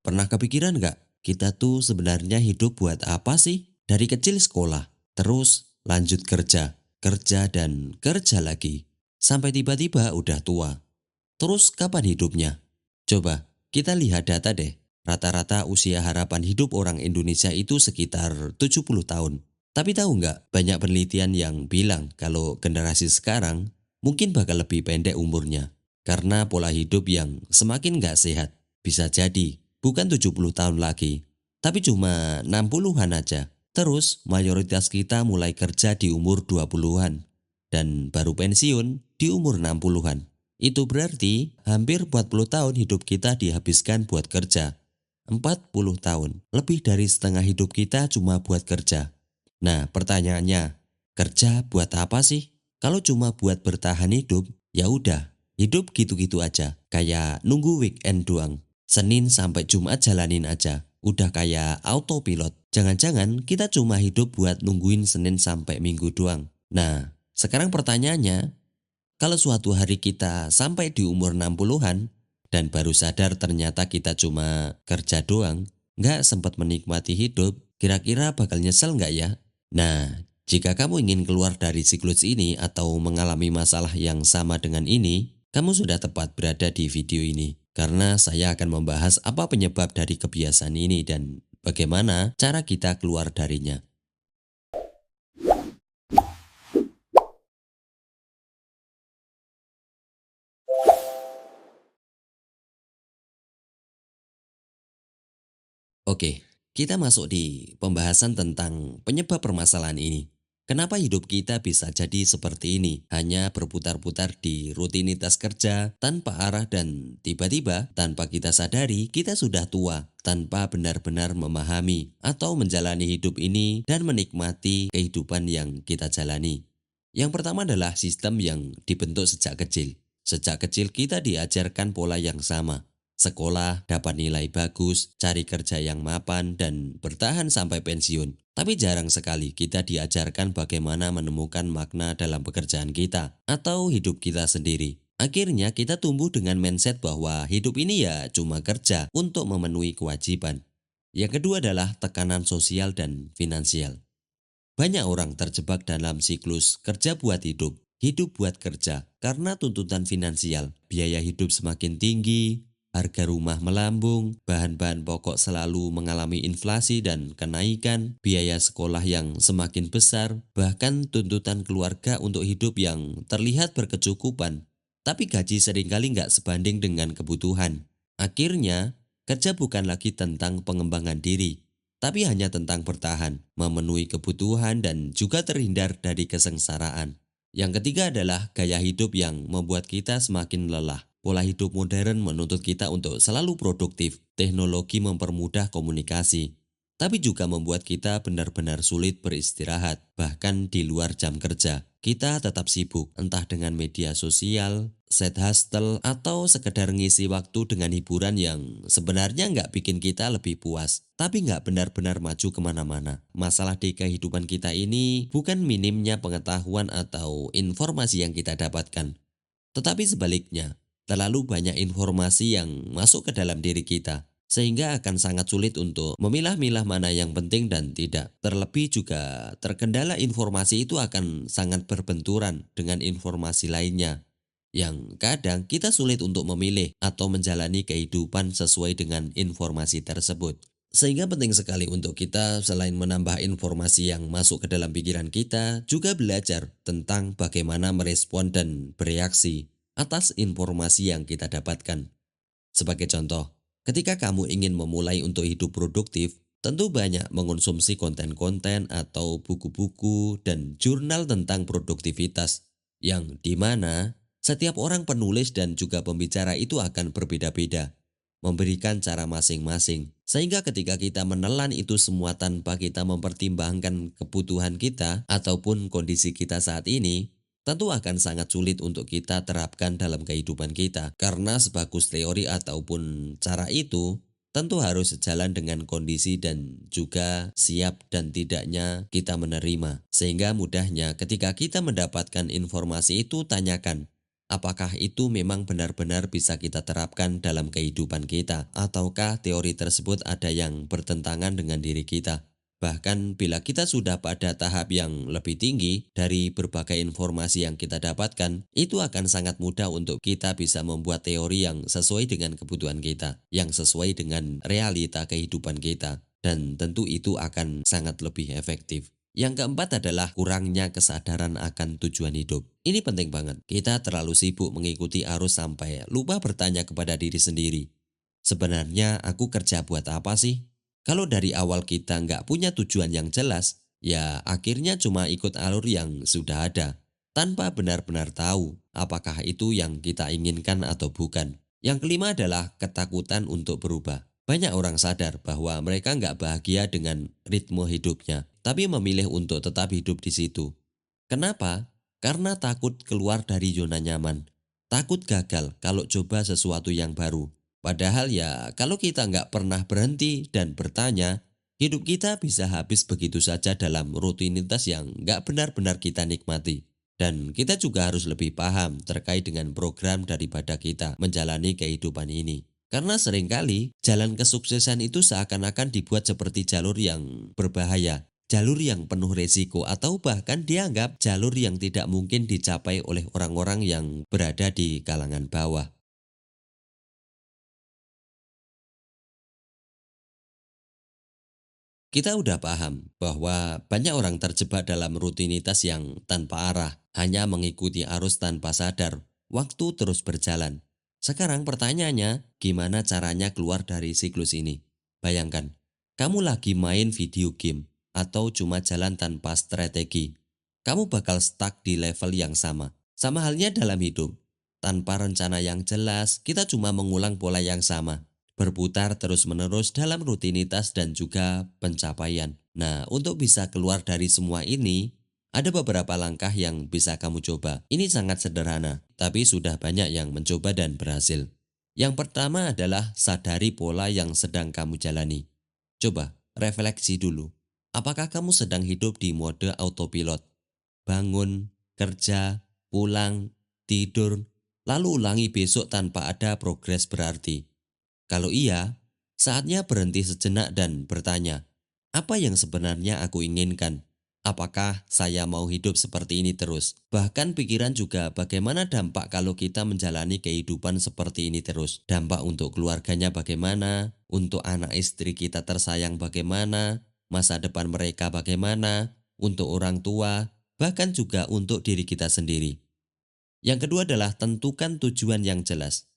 Pernah kepikiran nggak? Kita tuh sebenarnya hidup buat apa sih? Dari kecil sekolah, terus lanjut kerja, kerja dan kerja lagi. Sampai tiba-tiba udah tua. Terus kapan hidupnya? Coba kita lihat data deh. Rata-rata usia harapan hidup orang Indonesia itu sekitar 70 tahun. Tapi tahu nggak, banyak penelitian yang bilang kalau generasi sekarang mungkin bakal lebih pendek umurnya. Karena pola hidup yang semakin nggak sehat. Bisa jadi, bukan 70 tahun lagi, tapi cuma 60-an aja. Terus mayoritas kita mulai kerja di umur 20-an dan baru pensiun di umur 60-an. Itu berarti hampir 40 tahun hidup kita dihabiskan buat kerja. 40 tahun, lebih dari setengah hidup kita cuma buat kerja. Nah, pertanyaannya, kerja buat apa sih? Kalau cuma buat bertahan hidup, ya udah, hidup gitu-gitu aja, kayak nunggu weekend doang. Senin sampai Jumat jalanin aja, udah kayak autopilot. Jangan-jangan kita cuma hidup buat nungguin Senin sampai Minggu doang. Nah, sekarang pertanyaannya, kalau suatu hari kita sampai di umur 60-an dan baru sadar ternyata kita cuma kerja doang, nggak sempat menikmati hidup, kira-kira bakal nyesel nggak ya? Nah, jika kamu ingin keluar dari siklus ini atau mengalami masalah yang sama dengan ini, kamu sudah tepat berada di video ini. Karena saya akan membahas apa penyebab dari kebiasaan ini dan bagaimana cara kita keluar darinya. Oke, kita masuk di pembahasan tentang penyebab permasalahan ini. Kenapa hidup kita bisa jadi seperti ini? Hanya berputar-putar di rutinitas kerja tanpa arah dan tiba-tiba tanpa kita sadari kita sudah tua tanpa benar-benar memahami atau menjalani hidup ini dan menikmati kehidupan yang kita jalani. Yang pertama adalah sistem yang dibentuk sejak kecil. Sejak kecil kita diajarkan pola yang sama. Sekolah, dapat nilai bagus, cari kerja yang mapan, dan bertahan sampai pensiun. Tapi jarang sekali kita diajarkan bagaimana menemukan makna dalam pekerjaan kita atau hidup kita sendiri. Akhirnya kita tumbuh dengan mindset bahwa hidup ini ya cuma kerja untuk memenuhi kewajiban. Yang kedua adalah tekanan sosial dan finansial. Banyak orang terjebak dalam siklus kerja buat hidup, hidup buat kerja karena tuntutan finansial. Biaya hidup semakin tinggi, harga rumah melambung, bahan-bahan pokok selalu mengalami inflasi dan kenaikan, biaya sekolah yang semakin besar, bahkan tuntutan keluarga untuk hidup yang terlihat berkecukupan. Tapi gaji seringkali nggak sebanding dengan kebutuhan. Akhirnya, kerja bukan lagi tentang pengembangan diri, tapi hanya tentang bertahan, memenuhi kebutuhan dan juga terhindar dari kesengsaraan. Yang ketiga adalah gaya hidup yang membuat kita semakin lelah. Pola hidup modern menuntut kita untuk selalu produktif. Teknologi mempermudah komunikasi, tapi juga membuat kita benar-benar sulit beristirahat, bahkan di luar jam kerja. Kita tetap sibuk, entah dengan media sosial, side hustle, atau sekedar ngisi waktu dengan hiburan yang sebenarnya nggak bikin kita lebih puas, tapi nggak benar-benar maju kemana-mana. Masalah di kehidupan kita ini bukan minimnya pengetahuan atau informasi yang kita dapatkan, tetapi sebaliknya, terlalu banyak informasi yang masuk ke dalam diri kita, sehingga akan sangat sulit untuk memilah-milah mana yang penting dan tidak. Terlebih juga terkendala informasi itu akan sangat berbenturan dengan informasi lainnya, yang kadang kita sulit untuk memilih atau menjalani kehidupan sesuai dengan informasi tersebut. Sehingga penting sekali untuk kita selain menambah informasi yang masuk ke dalam pikiran kita, juga belajar tentang bagaimana merespon dan bereaksi atas informasi yang kita dapatkan. Sebagai contoh, ketika kamu ingin memulai untuk hidup produktif, tentu banyak mengonsumsi konten-konten atau buku-buku dan jurnal tentang produktivitas, yang dimana setiap orang penulis dan juga pembicara itu akan berbeda-beda, memberikan cara masing-masing. Sehingga ketika kita menelan itu semua tanpa kita mempertimbangkan kebutuhan kita ataupun kondisi kita saat ini, tentu akan sangat sulit untuk kita terapkan dalam kehidupan kita. Karena sebagus teori ataupun cara itu, tentu harus sejalan dengan kondisi dan juga siap dan tidaknya kita menerima. Sehingga mudahnya ketika kita mendapatkan informasi itu, tanyakan, Apakah itu memang benar-benar bisa kita terapkan dalam kehidupan kita, ataukah teori tersebut ada yang bertentangan dengan diri kita? Bahkan bila kita sudah pada tahap yang lebih tinggi dari berbagai informasi yang kita dapatkan, itu akan sangat mudah untuk kita bisa membuat teori yang sesuai dengan kebutuhan kita, yang sesuai dengan realita kehidupan kita. Dan tentu itu akan sangat lebih efektif. Yang keempat adalah kurangnya kesadaran akan tujuan hidup. Ini penting banget. Kita terlalu sibuk mengikuti arus sampai lupa bertanya kepada diri sendiri. Sebenarnya aku kerja buat apa sih? Kalau dari awal kita nggak punya tujuan yang jelas, ya akhirnya cuma ikut alur yang sudah ada, tanpa benar-benar tahu apakah itu yang kita inginkan atau bukan. Yang kelima adalah ketakutan untuk berubah. Banyak orang sadar bahwa mereka nggak bahagia dengan ritme hidupnya, tapi memilih untuk tetap hidup di situ. Kenapa? Karena takut keluar dari zona nyaman. Takut gagal kalau coba sesuatu yang baru. Padahal ya kalau kita nggak pernah berhenti dan bertanya, hidup kita bisa habis begitu saja dalam rutinitas yang nggak benar-benar kita nikmati. Dan kita juga harus lebih paham terkait dengan program daripada kita menjalani kehidupan ini. Karena seringkali jalan kesuksesan itu seakan-akan dibuat seperti jalur yang berbahaya, jalur yang penuh resiko, atau bahkan dianggap jalur yang tidak mungkin dicapai oleh orang-orang yang berada di kalangan bawah. Kita udah paham bahwa banyak orang terjebak dalam rutinitas yang tanpa arah, hanya mengikuti arus tanpa sadar. Waktu terus berjalan. Sekarang pertanyaannya, gimana caranya keluar dari siklus ini? Bayangkan, kamu lagi main video game atau cuma jalan tanpa strategi. Kamu bakal stuck di level yang sama. Sama halnya dalam hidup. Tanpa rencana yang jelas, kita cuma mengulang pola yang sama, berputar terus-menerus dalam rutinitas dan juga pencapaian. Nah, untuk bisa keluar dari semua ini, ada beberapa langkah yang bisa kamu coba. Ini sangat sederhana, tapi sudah banyak yang mencoba dan berhasil. Yang pertama adalah sadari pola yang sedang kamu jalani. Coba refleksi dulu. Apakah kamu sedang hidup di mode autopilot? Bangun, kerja, pulang, tidur, lalu ulangi besok tanpa ada progres berarti. Kalau iya, saatnya berhenti sejenak dan bertanya, apa yang sebenarnya aku inginkan? Apakah saya mau hidup seperti ini terus? Bahkan pikiran juga bagaimana dampak kalau kita menjalani kehidupan seperti ini terus. Dampak untuk keluarganya bagaimana, untuk anak istri kita tersayang bagaimana, masa depan mereka bagaimana, untuk orang tua, bahkan juga untuk diri kita sendiri. Yang kedua adalah tentukan tujuan yang jelas.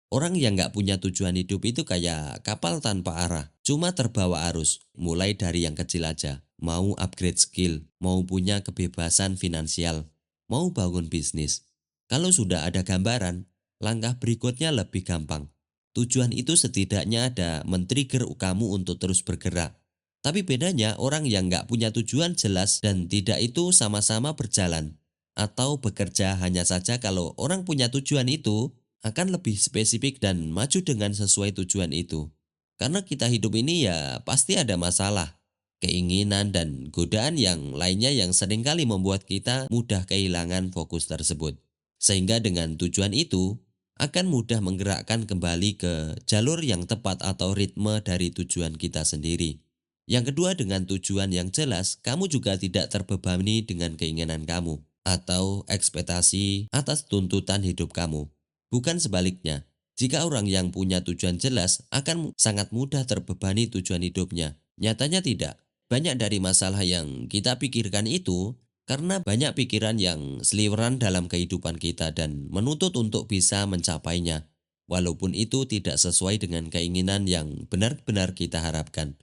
Orang yang nggak punya tujuan hidup itu kayak kapal tanpa arah, cuma terbawa arus, mulai dari yang kecil aja. Mau upgrade skill, mau punya kebebasan finansial, mau bangun bisnis. Kalau sudah ada gambaran, langkah berikutnya lebih gampang. Tujuan itu setidaknya ada men-trigger kamu untuk terus bergerak. Tapi bedanya orang yang nggak punya tujuan jelas dan tidak itu sama-sama berjalan. Atau bekerja hanya saja kalau orang punya tujuan itu akan lebih spesifik dan maju dengan sesuai tujuan itu. Karena kita hidup ini ya pasti ada masalah, keinginan dan godaan yang lainnya yang seringkali membuat kita mudah kehilangan fokus tersebut. Sehingga dengan tujuan itu akan mudah menggerakkan kembali ke jalur yang tepat atau ritme dari tujuan kita sendiri. Yang kedua, dengan tujuan yang jelas, kamu juga tidak terbebani dengan keinginan kamu atau ekspektasi atas tuntutan hidup kamu. Bukan sebaliknya, jika orang yang punya tujuan jelas akan sangat mudah terbebani tujuan hidupnya. Nyatanya tidak. Banyak dari masalah yang kita pikirkan itu karena banyak pikiran yang seliweran dalam kehidupan kita dan menuntut untuk bisa mencapainya. Walaupun itu tidak sesuai dengan keinginan yang benar-benar kita harapkan.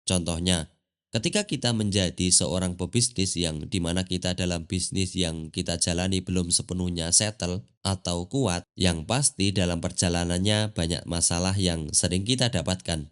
Contohnya, ketika kita menjadi seorang pebisnis yang dimana kita dalam bisnis yang kita jalani belum sepenuhnya settle atau kuat, yang pasti dalam perjalanannya banyak masalah yang sering kita dapatkan.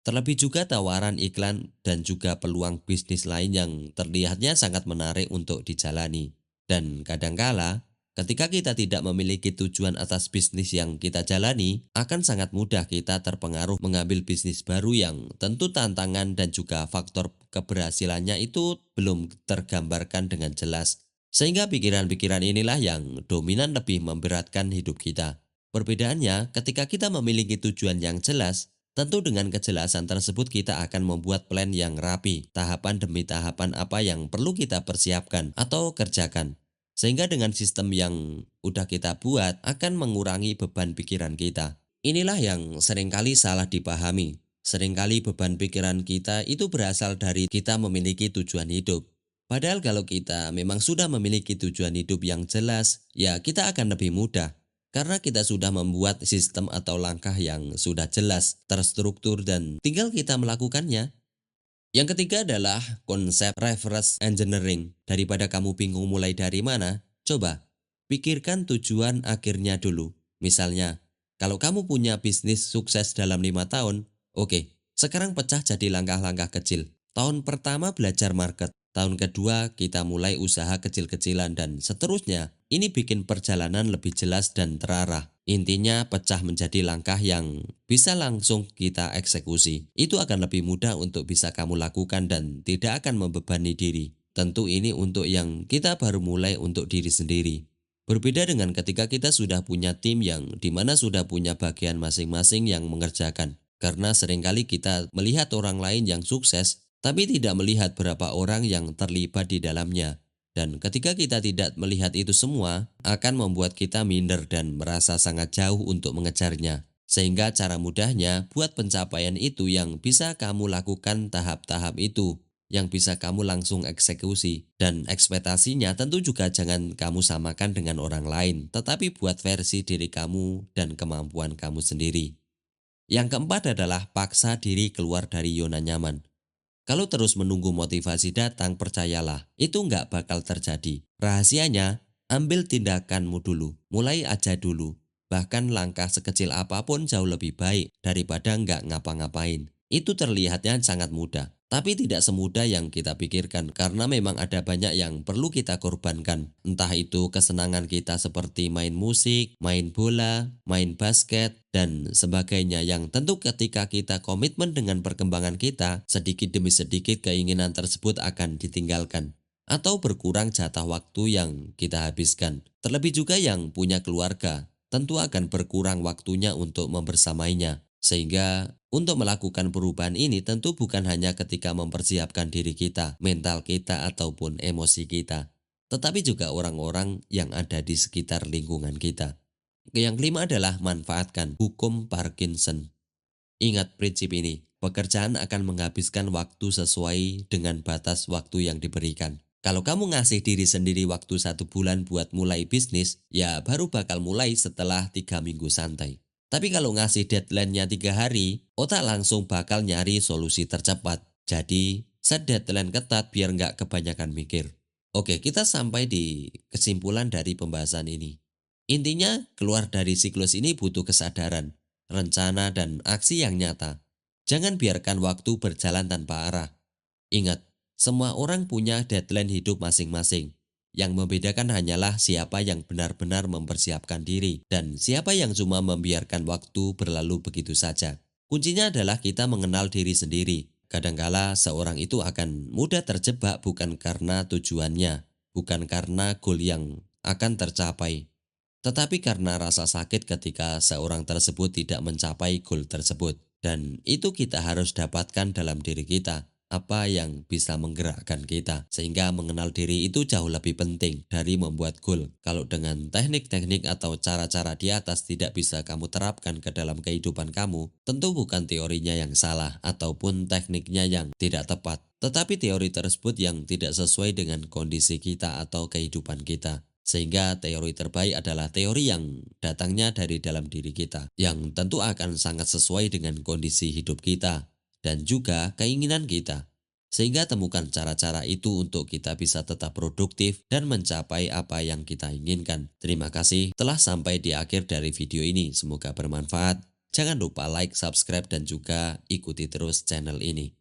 Terlebih juga tawaran iklan dan juga peluang bisnis lain yang terlihatnya sangat menarik untuk dijalani. Dan kadangkala, ketika kita tidak memiliki tujuan atas bisnis yang kita jalani, akan sangat mudah kita terpengaruh mengambil bisnis baru yang tentu tantangan dan juga faktor keberhasilannya itu belum tergambarkan dengan jelas. Sehingga pikiran-pikiran inilah yang dominan lebih memberatkan hidup kita. Perbedaannya, ketika kita memiliki tujuan yang jelas, tentu dengan kejelasan tersebut kita akan membuat plan yang rapi, tahapan demi tahapan apa yang perlu kita persiapkan atau kerjakan. Sehingga dengan sistem yang udah kita buat akan mengurangi beban pikiran kita. Inilah yang seringkali salah dipahami. Seringkali beban pikiran kita itu berasal dari kita memiliki tujuan hidup. Padahal kalau kita memang sudah memiliki tujuan hidup yang jelas, ya kita akan lebih mudah. Karena kita sudah membuat sistem atau langkah yang sudah jelas, terstruktur, dan tinggal kita melakukannya. Yang ketiga adalah konsep reverse engineering. Daripada kamu bingung mulai dari mana, coba pikirkan tujuan akhirnya dulu. Misalnya, kalau kamu punya bisnis sukses dalam 5 tahun, oke, sekarang pecah jadi langkah-langkah kecil. Tahun pertama belajar market, tahun kedua kita mulai usaha kecil-kecilan, dan seterusnya. Ini bikin perjalanan lebih jelas dan terarah. Intinya pecah menjadi langkah yang bisa langsung kita eksekusi. Itu akan lebih mudah untuk bisa kamu lakukan dan tidak akan membebani diri. Tentu ini untuk yang kita baru mulai untuk diri sendiri. Berbeda dengan ketika kita sudah punya tim yang dimana sudah punya bagian masing-masing yang mengerjakan. Karena seringkali kita melihat orang lain yang sukses, tapi tidak melihat berapa orang yang terlibat di dalamnya. Dan ketika kita tidak melihat itu semua, akan membuat kita minder dan merasa sangat jauh untuk mengejarnya. Sehingga cara mudahnya buat pencapaian itu yang bisa kamu lakukan tahap-tahap itu, yang bisa kamu langsung eksekusi. Dan ekspektasinya tentu juga jangan kamu samakan dengan orang lain, tetapi buat versi diri kamu dan kemampuan kamu sendiri. Yang keempat adalah paksa diri keluar dari zona nyaman. Kalau terus menunggu motivasi datang, percayalah, itu nggak bakal terjadi. Rahasianya, ambil tindakanmu dulu, mulai aja dulu. Bahkan langkah sekecil apapun jauh lebih baik daripada nggak ngapa-ngapain. Itu terlihatnya sangat mudah, tapi tidak semudah yang kita pikirkan karena memang ada banyak yang perlu kita korbankan. Entah itu kesenangan kita seperti main musik, main bola, main basket, dan sebagainya yang tentu ketika kita komitmen dengan perkembangan kita, sedikit demi sedikit keinginan tersebut akan ditinggalkan atau berkurang jatah waktu yang kita habiskan. Terlebih juga yang punya keluarga, tentu akan berkurang waktunya untuk membersamainya. Sehingga untuk melakukan perubahan ini tentu bukan hanya ketika mempersiapkan diri kita, mental kita ataupun emosi kita, tetapi juga orang-orang yang ada di sekitar lingkungan kita. Yang kelima adalah manfaatkan hukum Parkinson. Ingat prinsip ini, pekerjaan akan menghabiskan waktu sesuai dengan batas waktu yang diberikan. Kalau kamu ngasih diri sendiri waktu 1 bulan buat mulai bisnis, ya baru bakal mulai setelah 3 minggu santai. Tapi kalau ngasih deadline-nya 3 hari, otak langsung bakal nyari solusi tercepat. Jadi, set deadline ketat biar nggak kebanyakan mikir. Oke, kita sampai di kesimpulan dari pembahasan ini. Intinya, keluar dari siklus ini butuh kesadaran, rencana, dan aksi yang nyata. Jangan biarkan waktu berjalan tanpa arah. Ingat, semua orang punya deadline hidup masing-masing. Yang membedakan hanyalah siapa yang benar-benar mempersiapkan diri dan siapa yang cuma membiarkan waktu berlalu begitu saja. Kuncinya adalah kita mengenal diri sendiri. Kadangkala seorang itu akan mudah terjebak bukan karena tujuannya, bukan karena goal yang akan tercapai, tetapi karena rasa sakit ketika seorang tersebut tidak mencapai goal tersebut. Dan itu kita harus dapatkan dalam diri kita, apa yang bisa menggerakkan kita. Sehingga mengenal diri itu jauh lebih penting dari membuat goal. Kalau dengan teknik-teknik atau cara-cara di atas tidak bisa kamu terapkan ke dalam kehidupan kamu, tentu bukan teorinya yang salah ataupun tekniknya yang tidak tepat, tetapi teori tersebut yang tidak sesuai dengan kondisi kita atau kehidupan kita. Sehingga teori terbaik adalah teori yang datangnya dari dalam diri kita, yang tentu akan sangat sesuai dengan kondisi hidup kita dan juga keinginan kita. Sehingga temukan cara-cara itu untuk kita bisa tetap produktif dan mencapai apa yang kita inginkan. Terima kasih telah sampai di akhir dari video ini, semoga bermanfaat. Jangan lupa like, subscribe, dan juga ikuti terus channel ini.